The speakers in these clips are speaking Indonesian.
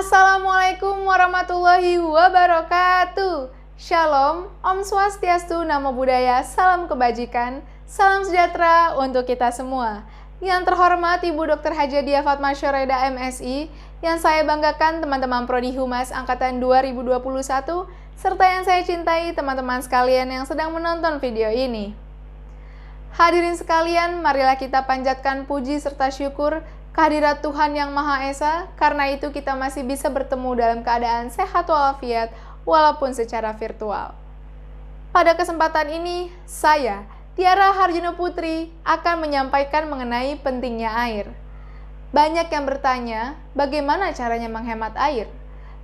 Assalamualaikum warahmatullahi wabarakatuh. Shalom, Om Swastiastu, Namo Buddhaya, salam kebajikan, salam sejahtera untuk kita semua. Yang terhormat Ibu Dr. Hajadiah Fatma Syoreda MSI, yang saya banggakan teman-teman Prodi Humas Angkatan 2021, serta yang saya cintai teman-teman sekalian yang sedang menonton video ini. Hadirin sekalian, marilah kita panjatkan puji serta syukur kehadirat Tuhan Yang Maha Esa, karena itu kita masih bisa bertemu dalam keadaan sehat walafiat, walaupun secara virtual. Pada kesempatan ini, saya, Tiara Harjuno Putri, akan menyampaikan mengenai pentingnya air. Banyak yang bertanya, bagaimana caranya menghemat air?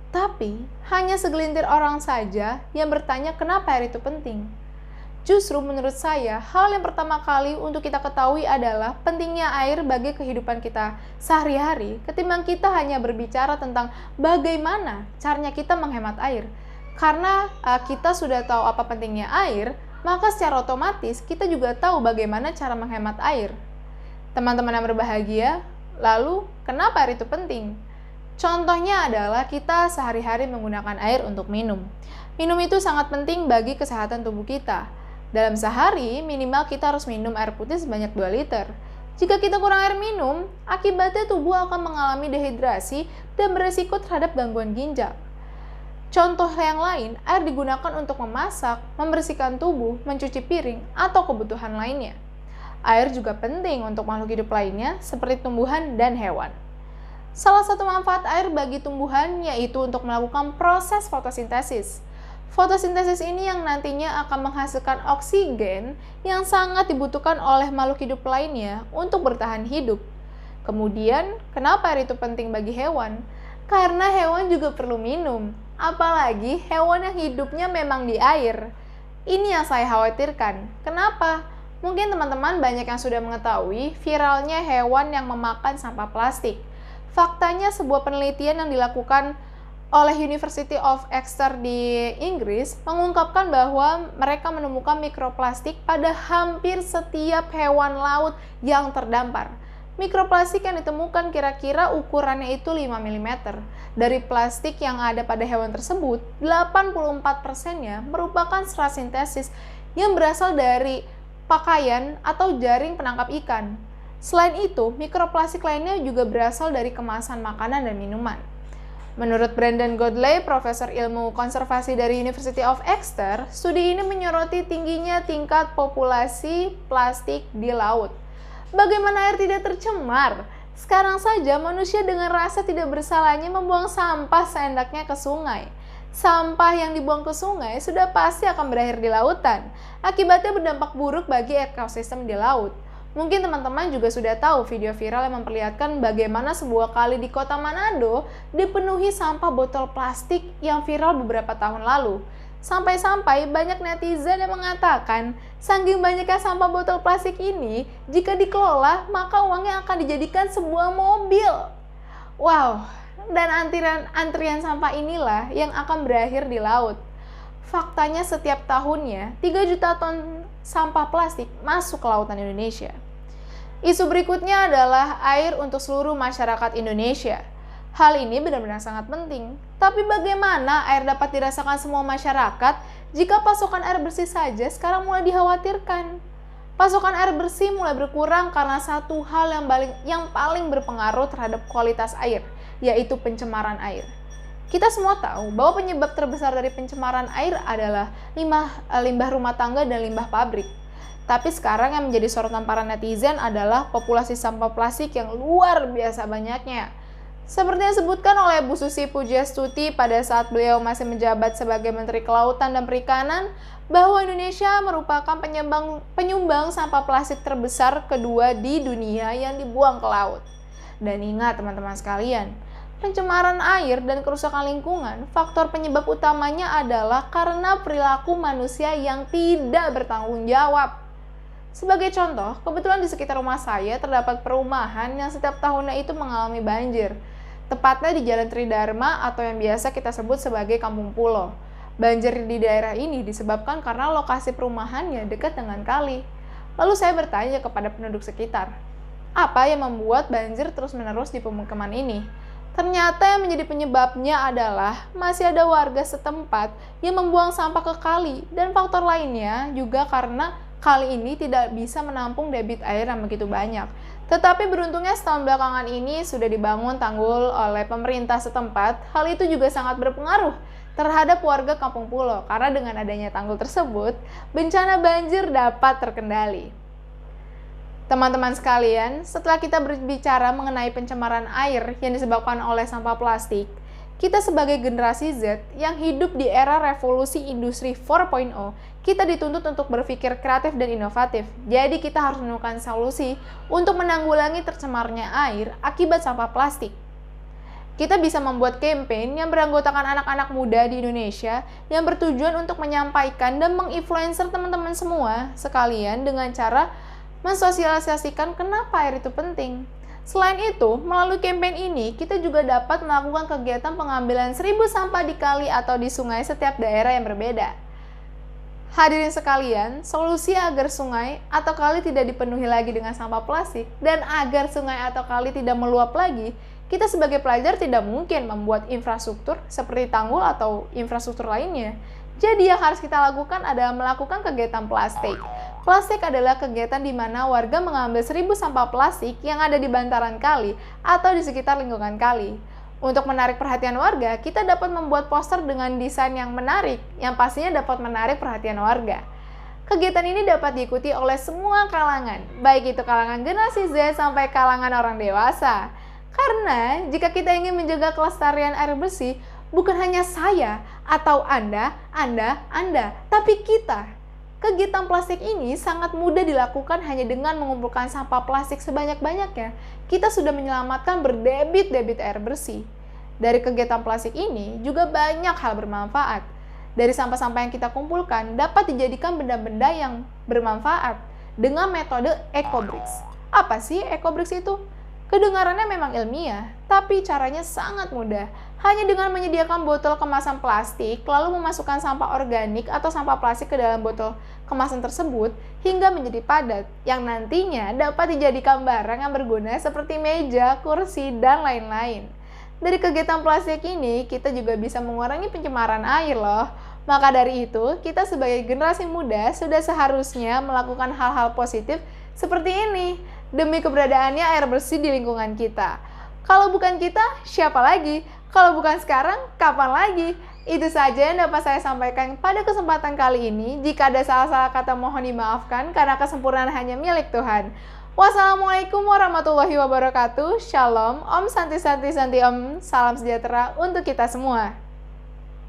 Tapi, hanya segelintir orang saja yang bertanya kenapa air itu penting. Justru menurut saya, hal yang pertama kali untuk kita ketahui adalah pentingnya air bagi kehidupan kita sehari-hari, ketimbang kita hanya berbicara tentang bagaimana caranya kita menghemat air. Karena kita sudah tahu apa pentingnya air, maka secara otomatis kita juga tahu bagaimana cara menghemat air. Teman-teman yang berbahagia, lalu kenapa air itu penting? Contohnya adalah kita sehari-hari menggunakan air untuk minum. Minum itu sangat penting bagi kesehatan tubuh kita. Dalam sehari, minimal kita harus minum air putih sebanyak 2 liter. Jika kita kurang air minum, akibatnya tubuh akan mengalami dehidrasi dan beresiko terhadap gangguan ginjal. Contoh yang lain, air digunakan untuk memasak, membersihkan tubuh, mencuci piring, atau kebutuhan lainnya. Air juga penting untuk makhluk hidup lainnya, seperti tumbuhan dan hewan. Salah satu manfaat air bagi tumbuhan yaitu untuk melakukan proses fotosintesis. Fotosintesis ini yang nantinya akan menghasilkan oksigen yang sangat dibutuhkan oleh makhluk hidup lainnya untuk bertahan hidup. Kemudian, kenapa air itu penting bagi hewan? Karena hewan juga perlu minum, apalagi hewan yang hidupnya memang di air. Ini yang saya khawatirkan. Kenapa? Mungkin teman-teman banyak yang sudah mengetahui viralnya hewan yang memakan sampah plastik. Faktanya sebuah penelitian yang dilakukan oleh University of Exeter di Inggris mengungkapkan bahwa mereka menemukan mikroplastik pada hampir setiap hewan laut yang terdampar. Mikroplastik yang ditemukan kira-kira ukurannya itu 5 mm. Dari plastik yang ada pada hewan tersebut, 84%-nya merupakan serat sintesis yang berasal dari pakaian atau jaring penangkap ikan. Selain itu, mikroplastik lainnya juga berasal dari kemasan makanan dan minuman. Menurut Brandon Godley, Profesor Ilmu Konservasi dari University of Exeter, studi ini menyoroti tingginya tingkat populasi plastik di laut. Bagaimana air tidak tercemar? Sekarang saja manusia dengan rasa tidak bersalahnya membuang sampah seenaknya ke sungai. Sampah yang dibuang ke sungai sudah pasti akan berakhir di lautan. Akibatnya berdampak buruk bagi ekosistem di laut. Mungkin teman-teman juga sudah tahu video viral yang memperlihatkan bagaimana sebuah kali di kota Manado dipenuhi sampah botol plastik yang viral beberapa tahun lalu. Sampai-sampai banyak netizen yang mengatakan, saking banyaknya sampah botol plastik ini, jika dikelola, maka uangnya akan dijadikan sebuah mobil. Wow, dan antrian sampah inilah yang akan berakhir di laut. Faktanya setiap tahunnya 3 juta ton sampah plastik masuk ke lautan Indonesia. Isu berikutnya adalah air untuk seluruh masyarakat Indonesia. Hal ini benar-benar sangat penting. Tapi bagaimana air dapat dirasakan semua masyarakat jika pasokan air bersih saja sekarang mulai dikhawatirkan? Pasokan air bersih mulai berkurang karena satu hal yang paling berpengaruh terhadap kualitas air, yaitu pencemaran air. Kita semua tahu bahwa penyebab terbesar dari pencemaran air adalah limbah rumah tangga dan limbah pabrik. Tapi sekarang yang menjadi sorotan para netizen adalah populasi sampah plastik yang luar biasa banyaknya. Seperti yang disebutkan oleh Bu Susi Pujiastuti pada saat beliau masih menjabat sebagai Menteri Kelautan dan Perikanan, bahwa Indonesia merupakan penyumbang sampah plastik terbesar kedua di dunia yang dibuang ke laut. Dan ingat teman-teman sekalian, pencemaran air dan kerusakan lingkungan, faktor penyebab utamanya adalah karena perilaku manusia yang tidak bertanggung jawab. Sebagai contoh, kebetulan di sekitar rumah saya terdapat perumahan yang setiap tahunnya itu mengalami banjir. Tepatnya di Jalan Tridharma atau yang biasa kita sebut sebagai Kampung Pulo. Banjir di daerah ini disebabkan karena lokasi perumahannya dekat dengan kali. Lalu saya bertanya kepada penduduk sekitar, apa yang membuat banjir terus-menerus di pemukiman ini? Ternyata yang menjadi penyebabnya adalah masih ada warga setempat yang membuang sampah ke kali, dan faktor lainnya juga karena kali ini tidak bisa menampung debit air yang begitu banyak. Tetapi beruntungnya setahun belakangan ini sudah dibangun tanggul oleh pemerintah setempat. Hal itu juga sangat berpengaruh terhadap warga Kampung Pulo, karena dengan adanya tanggul tersebut, bencana banjir dapat terkendali. Teman-teman sekalian, setelah kita berbicara mengenai pencemaran air yang disebabkan oleh sampah plastik, kita sebagai generasi Z yang hidup di era revolusi industri 4.0, kita dituntut untuk berpikir kreatif dan inovatif. Jadi kita harus menemukan solusi untuk menanggulangi tercemarnya air akibat sampah plastik. Kita bisa membuat campaign yang beranggotakan anak-anak muda di Indonesia yang bertujuan untuk menyampaikan dan menginfluencer teman-teman semua sekalian dengan cara mensosialisasikan kenapa air itu penting. Selain itu, melalui campaign ini, kita juga dapat melakukan kegiatan pengambilan 1000 sampah di kali atau di sungai setiap daerah yang berbeda. Hadirin sekalian, solusi agar sungai atau kali tidak dipenuhi lagi dengan sampah plastik dan agar sungai atau kali tidak meluap lagi, kita sebagai pelajar tidak mungkin membuat infrastruktur seperti tanggul atau infrastruktur lainnya. Jadi yang harus kita lakukan adalah melakukan kegiatan plastik. Plastik adalah kegiatan di mana warga mengambil 1000 sampah plastik yang ada di bantaran kali atau di sekitar lingkungan kali. Untuk menarik perhatian warga, kita dapat membuat poster dengan desain yang menarik, yang pastinya dapat menarik perhatian warga. Kegiatan ini dapat diikuti oleh semua kalangan, baik itu kalangan generasi Z sampai kalangan orang dewasa. Karena jika kita ingin menjaga kelestarian air bersih, bukan hanya saya atau Anda, tapi kita. Kegiatan plastik ini sangat mudah dilakukan hanya dengan mengumpulkan sampah plastik sebanyak-banyaknya. Kita sudah menyelamatkan berdebit-debit air bersih. Dari kegiatan plastik ini juga banyak hal bermanfaat. Dari sampah-sampah yang kita kumpulkan dapat dijadikan benda-benda yang bermanfaat dengan metode EcoBricks. Apa sih EcoBricks itu? Kedengarannya memang ilmiah, tapi caranya sangat mudah. Hanya dengan menyediakan botol kemasan plastik, lalu memasukkan sampah organik atau sampah plastik ke dalam botol kemasan tersebut hingga menjadi padat, yang nantinya dapat dijadikan barang yang berguna seperti meja, kursi, dan lain-lain. Dari kegiatan plastik ini, kita juga bisa mengurangi pencemaran air loh. Maka dari itu, kita sebagai generasi muda sudah seharusnya melakukan hal-hal positif seperti ini, demi keberadaannya air bersih di lingkungan kita. Kalau bukan kita, siapa lagi? Kalau bukan sekarang, kapan lagi? Itu saja yang dapat saya sampaikan pada kesempatan kali ini. Jika ada salah-salah kata mohon dimaafkan, karena kesempurnaan hanya milik Tuhan. Wassalamualaikum warahmatullahi wabarakatuh. Shalom, Om Santi Santi Santi Om. Salam sejahtera untuk kita semua.